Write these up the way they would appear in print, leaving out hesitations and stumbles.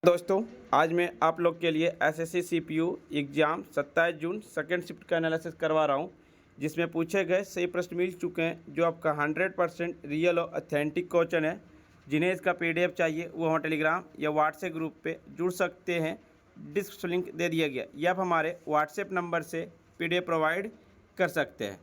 दोस्तों, आज मैं आप लोग के लिए एसएससी सीपीयू एग्ज़ाम 27 जून सेकेंड शिफ्ट का एनालिसिस करवा रहा हूं, जिसमें पूछे गए सही प्रश्न मिल चुके हैं जो आपका 100% रियल और ऑथेंटिक क्वेश्चन है। जिन्हें इसका पीडीएफ चाहिए वो हम टेलीग्राम या व्हाट्सएप ग्रुप पे जुड़ सकते हैं। डिस्क्रिप्शन लिंक दे दिया गया या आप हमारे व्हाट्सएप नंबर से पीडीएफ प्रोवाइड कर सकते हैं।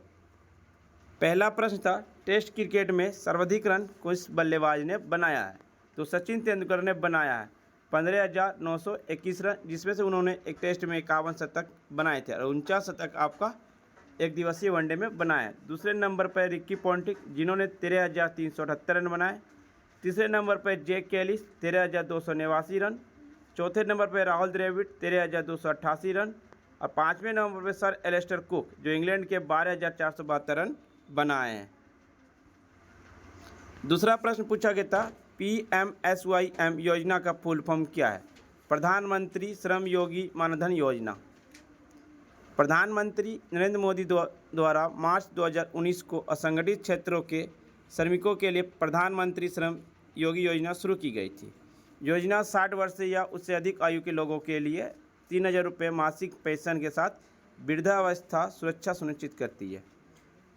पहला प्रश्न था, टेस्ट क्रिकेट में सर्वाधिक रन किस बल्लेबाज ने बनाया है? तो सचिन तेंदुलकर ने बनाया है 15,921 रन, जिसमें से उन्होंने एक टेस्ट में 51 शतक बनाए थे और 49 शतक आपका एक दिवसीय वनडे में बनाया। दूसरे नंबर पर रिक्की पॉन्टिंग, जिन्होंने 13,378 रन बनाए। तीसरे नंबर पर जैक एलिस 13,289 रन। चौथे नंबर पर राहुल द्रविड़ 13,288 रन और पाँचवें नंबर पर सर एलिस्टर कुक, जो इंग्लैंड के 12,472 रन बनाए हैं। दूसरा प्रश्न पूछा गया था, PMSYM योजना का फुल फॉर्म क्या है? प्रधानमंत्री श्रम योगी मानधन योजना। प्रधानमंत्री नरेंद्र मोदी द्वारा मार्च 2019 को असंगठित क्षेत्रों के श्रमिकों के लिए प्रधानमंत्री श्रम योगी योजना शुरू की गई थी। योजना 60 वर्ष या उससे अधिक आयु के लोगों के लिए 3,000 रुपये मासिक पेंशन के साथ वृद्धावस्था सुरक्षा सुनिश्चित करती है।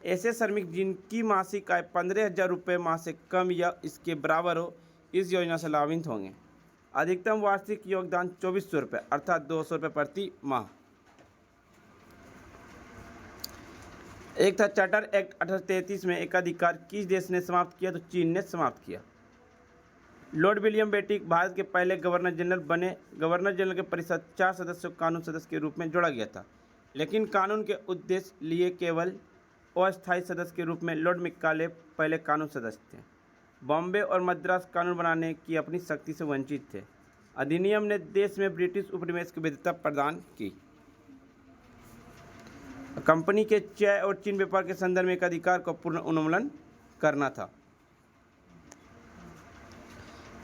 ऐसे श्रमिक जिनकी मासिक आय 15,000 रुपये माह से कम या इसके बराबर हो, इस योजना से लाभान्वित होंगे। अधिकतम वार्षिक योगदान 2,400 रुपये अर्थात 200 रुपये प्रति माह। एक था चार्टर एक्ट 1833 में एकाधिकार किस देश ने समाप्त किया? तो चीन ने समाप्त किया। लॉर्ड विलियम बेंटिक भारत के पहले गवर्नर जनरल बने। गवर्नर जनरल के परिषद 4 सदस्यों को कानून सदस्य के रूप में जोड़ा गया था, लेकिन कानून के उद्देश्य लिए केवल अस्थायी सदस्य के रूप में लॉर्ड मैकाले पहले कानून सदस्य थे। बॉम्बे और मद्रास कानून बनाने की अपनी शक्ति से वंचित थे। अधिनियम ने देश में ब्रिटिश उपनिवेश की वैधता प्रदान की। कंपनी के चाय और चीन व्यापार के संदर्भ में एक अधिकार का पूर्ण उन्मूलन करना था।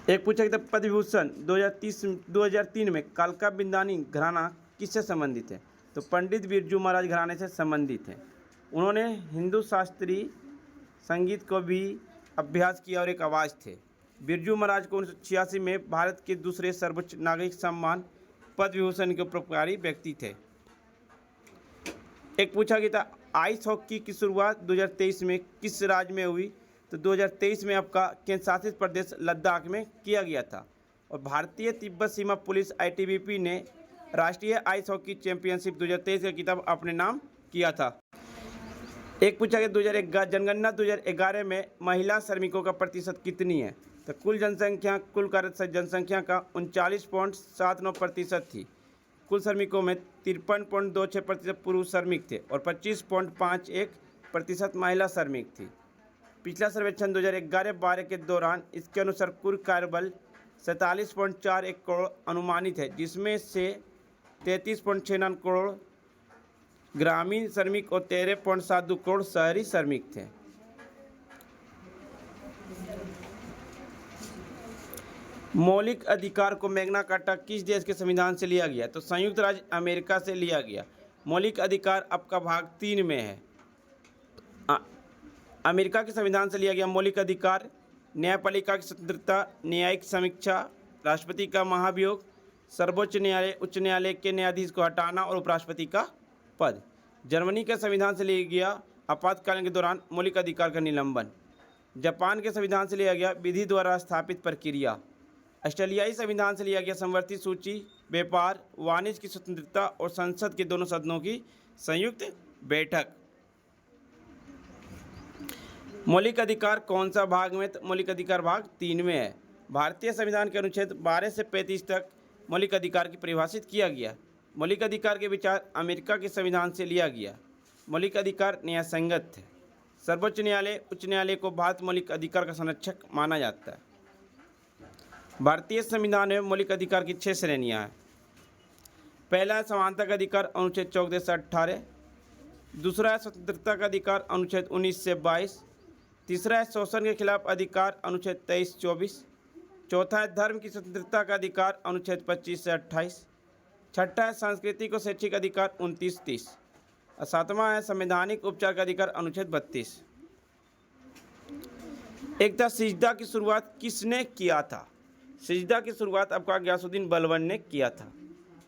एक पूछा गया, पद्म विभूषण 2003 में कालका बिंदानी घराना किससे संबंधित है? तो पंडित बिरजू महाराज घराने से संबंधित है। उन्होंने हिंदू शास्त्रीय संगीत को भी अभ्यास किया और एक आवाज़ थे। बिरजू महाराज को 1986 में भारत के दूसरे सर्वोच्च नागरिक सम्मान पद्म विभूषण के उपकारी व्यक्ति थे। एक पूछा गया था, आइस हॉकी की शुरुआत 2023 में किस राज्य में हुई? तो 2023 में आपका केंद्र शासित प्रदेश लद्दाख में किया गया था। और भारतीय तिब्बत सीमा पुलिस ITBP ने राष्ट्रीय आइस हॉकी चैंपियनशिप 2023 का खिताब अपने नाम किया था। एक पूछा गया, 2011 जनगणना 2011 में महिला श्रमिकों का प्रतिशत कितनी है? तो कुल कार्यरत जनसंख्या का 39.79% थी। कुल श्रमिकों में 53.26% पुरुष श्रमिक थे और 25.51% महिला श्रमिक थी। पिछला सर्वेक्षण 2011-12 के दौरान इसके अनुसार कुल कार्यबल 47.41 करोड़ अनुमानित है, जिसमें से 33.69 करोड़ ग्रामीण श्रमिक और 13.72 करोड़ शहरी श्रमिक थे। मौलिक अधिकार को मैग्ना कार्टा किस देश के संविधान से लिया गया? तो संयुक्त राज्य अमेरिका से लिया गया। मौलिक अधिकार आपका भाग 3 में है। अमेरिका के संविधान से लिया गया मौलिक अधिकार: न्यायपालिका की स्वतंत्रता, न्यायिक समीक्षा, राष्ट्रपति का महाभियोग, सर्वोच्च न्यायालय उच्च न्यायालय के न्यायाधीश को हटाना और उपराष्ट्रपति का पद। जर्मनी के संविधान से लिया गया आपातकालीन के दौरान मौलिक अधिकार का निलंबन। जापान के संविधान से लिया गया विधि द्वारा स्थापित प्रक्रिया। ऑस्ट्रेलियाई संविधान से लिया गया समवर्ती सूची, व्यापार, वाणिज्य की स्वतंत्रता और संसद के दोनों सदनों की संयुक्त बैठक। मौलिक अधिकार कौन सा भाग में? तो मौलिक अधिकार भाग 3 में है। भारतीय संविधान के अनुच्छेद 12 से 35 तक मौलिक अधिकार की परिभाषित किया गया। मौलिक अधिकार के विचार अमेरिका के संविधान से लिया गया। मौलिक अधिकार न्यायसंगत थे। सर्वोच्च न्यायालय उच्च न्यायालय को भारत मौलिक अधिकार का संरक्षक माना जाता है। भारतीय संविधान में मौलिक अधिकार की 6 श्रेणियां हैं। पहला है समानता का अधिकार, अनुच्छेद 14 से 18। दूसरा है स्वतंत्रता का अधिकार, अनुच्छेद 19 से 22। तीसरा है शोषण के खिलाफ अधिकार, अनुच्छेद 23-24। चौथा है धर्म की स्वतंत्रता का अधिकार, अनुच्छेद 25 से 28। छठा है सांस्कृतिक और शैक्षिक अधिकार, 29-30। और सातवां है संवैधानिक उपचार का अधिकार, अनुच्छेद 32। एक था, सिजदा की शुरुआत किसने किया था? सिजदा की शुरुआत आपका गयासुद्दीन बलबन ने किया था।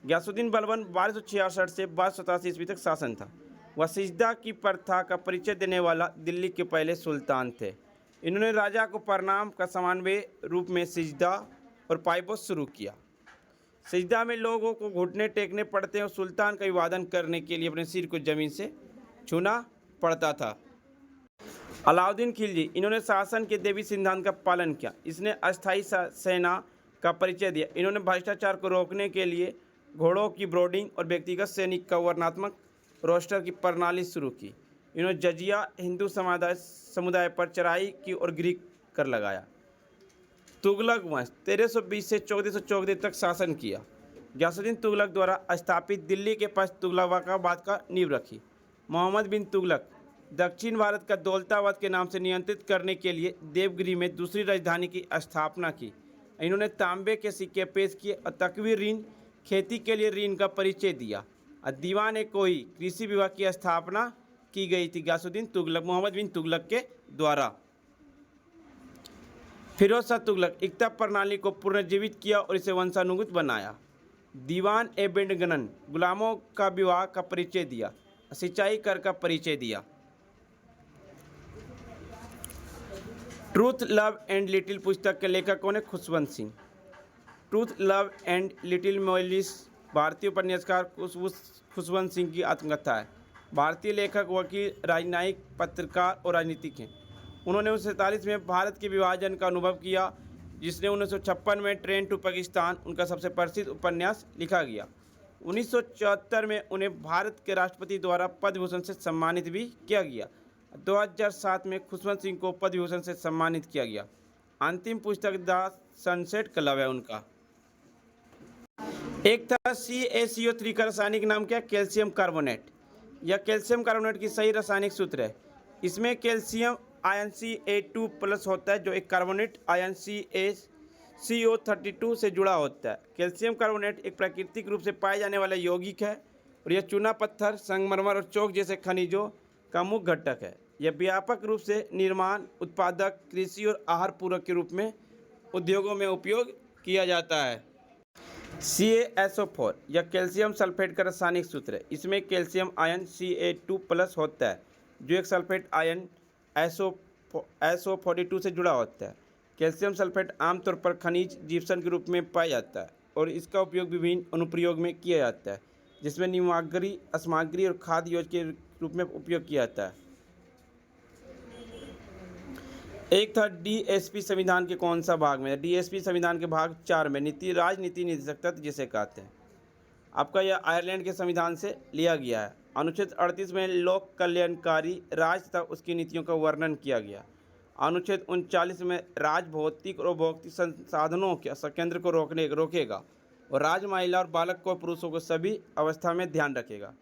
गयासुद्दीन बलबन 1266 से 1287 ईस्वी तक शासन था। वह सिजदा की प्रथा का परिचय देने वाला दिल्ली के पहले सुल्तान थे। इन्होंने राजा को प्रणाम का समन्वय रूप में सिजदा और पायबोस शुरू किया। सिजदा में लोगों को घुटने टेकने पड़ते और सुल्तान का अभिवादन करने के लिए अपने सिर को जमीन से छूना पड़ता था। अलाउद्दीन खिलजी, इन्होंने शासन के देवी सिद्धांत का पालन किया। इसने अस्थायी सेना का परिचय दिया। इन्होंने भ्रष्टाचार को रोकने के लिए घोड़ों की ब्रोडिंग और व्यक्तिगत सैनिक का वर्णनात्मक रोस्टर की प्रणाली शुरू की। इन्होंने जजिया हिंदू समुदाय पर चढ़ाई की और गृह कर लगाया। तुगलक वंश 1320 से 1434 तक शासन किया। गयासुद्दीन तुगलक द्वारा स्थापित दिल्ली के पास तुगलकाबाद का नींव रखी। मोहम्मद बिन तुगलक दक्षिण भारत का दौलताबाद के नाम से नियंत्रित करने के लिए देवगिरी में दूसरी राजधानी की स्थापना की। इन्होंने तांबे के सिक्के पेश किए और तकवी ऋण खेती के लिए ऋण का परिचय दिया। दीवान कोई कृषि विभाग की स्थापना की गई थी गयासुद्दीन तुगलक मोहम्मद बिन तुगलक के द्वारा। फिरोज शाह तुगलक एकता प्रणाली को पुनर्जीवित किया और इसे वंशानुगत बनाया। दीवान बेंडगनन गुलामों का विवाह का परिचय दिया। सिंचाई कर का परिचय दिया। ट्रूथ लव एंड लिटिल पुस्तक के लेखक कौन है? Khushwant Singh. Truth love and little mollies भारतीय उपन्यासकार खुशवंत सिंह की आत्मकथा है। भारतीय लेखक, वकील, राजनयिक, पत्रकार और राजनीतिक हैं। उन्होंने 1947 में भारत के विभाजन का अनुभव किया, जिसने 1956 में ट्रेन टू पाकिस्तान उनका सबसे प्रसिद्ध उपन्यास लिखा गया। 1974 में उन्हें भारत के राष्ट्रपति द्वारा पद्म भूषण से सम्मानित भी किया गया। 2007 में खुशवंत सिंह को पद्म भूषण से सम्मानित किया गया। अंतिम पुस्तक द सनसेट क्लब है उनका। एक था CaCO3 का रासायनिक नाम क्या? Calcium carbonate. यह कैल्शियम कार्बोनेट की सही रासायनिक सूत्र है। इसमें कैल्शियम आयन Ca2+ होता है, जो एक कार्बोनेट आयन CaCO32 से जुड़ा होता है। कैल्शियम कार्बोनेट एक प्राकृतिक रूप से पाए जाने वाला यौगिक है और यह चूना पत्थर, संगमरमर और चौक जैसे खनिजों का मुख्य घटक है। यह व्यापक रूप से निर्माण, उत्पादक, कृषि और आहार पूरक के रूप में उद्योगों में उपयोग किया जाता है। CaSO4 यह कैल्शियम सल्फेट का रासायनिक सूत्र है। इसमें कैल्शियम आयन Ca2+ होता है, जो एक सल्फेट आयन SO42 से जुड़ा होता है। कैल्शियम सल्फेट आमतौर पर खनिज जिप्सम के रूप में पाया जाता है और इसका उपयोग विभिन्न अनुप्रयोग में किया जाता है, जिसमें निमाग्री, अस्माग्री और खाद्य योज के रूप में उपयोग किया जाता है। एक था DSP संविधान के कौन सा भाग में? DSP संविधान के भाग 4 में राजनीति निदेशक तत्व जिसे कहते हैं। आपका यह आयरलैंड के संविधान से लिया गया है। अनुच्छेद 38 में लोक कल्याणकारी राज्य तथा उसकी नीतियों का वर्णन किया गया। अनुच्छेद 39 में राज्य भौतिक और भौतिक संसाधनों के संकेंद्र को रोकेगा और राज्य महिला और बालक को, पुरुषों को सभी अवस्था में ध्यान रखेगा।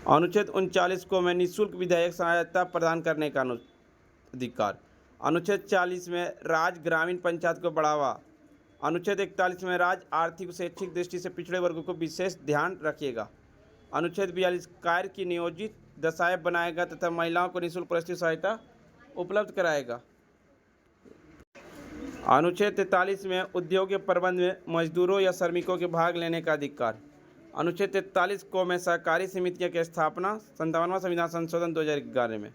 अनुच्छेद 39 को में निःशुल्क विधायक सहायता प्रदान करने का अधिकार। अनुच्छेद 40 में राज्य ग्रामीण पंचायत को बढ़ावा। अनुच्छेद 41 में राज्य आर्थिक और शैक्षिक दृष्टि से पिछड़े वर्गों को विशेष ध्यान रखेगा। अनुच्छेद 42 कार्य की नियोजित दशाएं बनाएगा तथा महिलाओं को निःशुल्क परिस्थिति सहायता उपलब्ध कराएगा। अनुच्छेद 43 में उद्योग के प्रबंध में मजदूरों या श्रमिकों के भाग लेने का अधिकार। अनुच्छेद 43 को में सहकारी समितियों की स्थापना 57वां संविधान संशोधन 2011 में।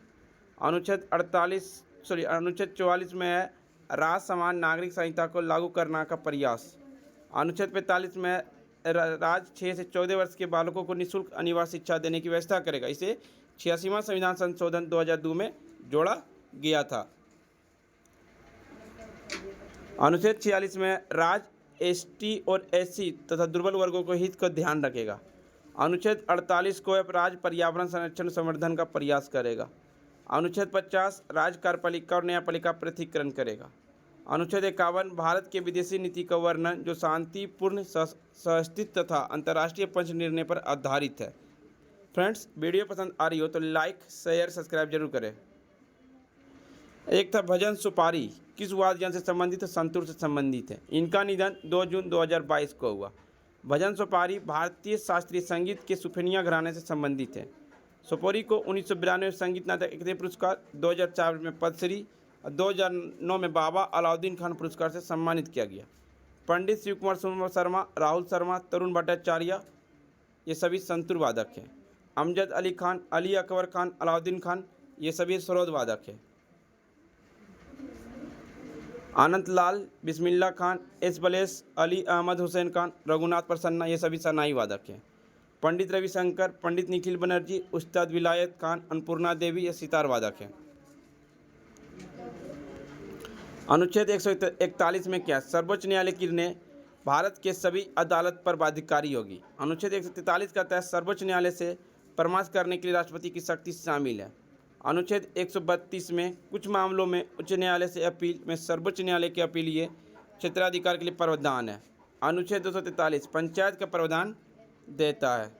अनुच्छेद 44 में है राज्य समान नागरिक संहिता को लागू करने का प्रयास। अनुच्छेद 45 में राज्य 6 से 14 वर्ष के बालकों को निःशुल्क अनिवार्य शिक्षा देने की व्यवस्था करेगा। इसे 86वां संविधान संशोधन 2002 में जोड़ा गया था। अनुच्छेद 46 में राज्य ST और SC तथा दुर्बल वर्गों को हित का ध्यान रखेगा। अनुच्छेद 48 को राज्य पर्यावरण संरक्षण संवर्धन का प्रयास करेगा। अनुच्छेद 50 राज्य कार्यपालिका और न्यायपालिका पृथकीकरण करेगा। अनुच्छेद 51 भारत के विदेशी नीति का वर्णन, जो शांतिपूर्ण, सहस्तित्व तथा अंतर्राष्ट्रीय पंच निर्णय पर आधारित है। फ्रेंड्स, वीडियो पसंद आ रही हो तो लाइक, शेयर, सब्सक्राइब जरूर करें। एक था भजन सुपारी, किस वाद्य यंत्र से संबंधित है? संतूर से संबंधित है। इनका निधन 2 जून 2022 को हुआ। भजन सुपारी भारतीय शास्त्रीय संगीत के सुफिनिया घराने से संबंधित है। सोपोरी को 1992 में संगीत नाटक अकादमी पुरस्कार, 2004 में पद्मश्री और 2009 में बाबा अलाउद्दीन खान पुरस्कार से सम्मानित किया गया। पंडित शिव कुमार शर्मा, राहुल शर्मा, तरुण भट्टाचार्य ये सभी संतूर वादक हैं। अमजद अली खान, अली अकबर खान, अलाउद्दीन खान ये सभी सरोद वादक हैं। अनंत लाल, बिस्मिल्लाह खान, एस बलेस, अली अहमद हुसैन खान, रघुनाथ प्रसन्ना ये सभी शहनाई वादक हैं। पंडित रविशंकर, पंडित निखिल बनर्जी, उस्ताद विलायत खान, अन्नपूर्णा देवी ये सितार वादक हैं। अनुच्छेद 141 में क्या सर्वोच्च न्यायालय की ने भारत के सभी अदालत पर बाध्यकारी होगी। अनुच्छेद 143 का तहत सर्वोच्च न्यायालय से परामर्श करने के लिए राष्ट्रपति की शक्ति शामिल है। अनुच्छेद 132 में कुछ मामलों में उच्च न्यायालय से अपील में सर्वोच्च न्यायालय के अपीलीय क्षेत्राधिकार के लिए प्रावधान है। अनुच्छेद 243 पंचायत का प्रावधान देता है।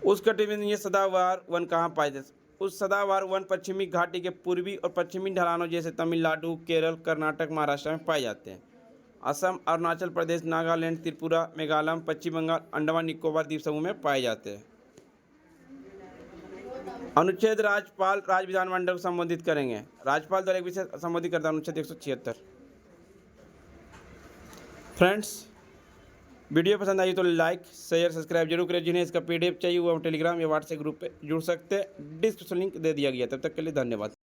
उष्णकटिबंधीय सदाबहार वन कहाँ पाए जाते? उस सदाबहार वन पश्चिमी घाटी के पूर्वी और पश्चिमी ढलानों जैसे तमिलनाडु, केरल, कर्नाटक, महाराष्ट्र में पाए जाते हैं। असम, अरुणाचल प्रदेश, नागालैंड, त्रिपुरा, मेघालय, पश्चिम बंगाल, अंडमान निकोबार द्वीप समूह में पाए जाते हैं। अनुच्छेद राज्यपाल राज्य विधानमंडल को संबोधित करेंगे। राज्यपाल द्वारा एक विषय संबोधित करता है अनुच्छेद 176। फ्रेंड्स, वीडियो पसंद आई तो लाइक, शेयर, सब्सक्राइब जरूर करें। जिन्हें इसका PDF चाहिए वो टेलीग्राम या व्हाट्सएप ग्रुप पे जुड़ सकते हैं। डिस्क्रिप्शन लिंक दे दिया गया। तब तक के लिए धन्यवाद।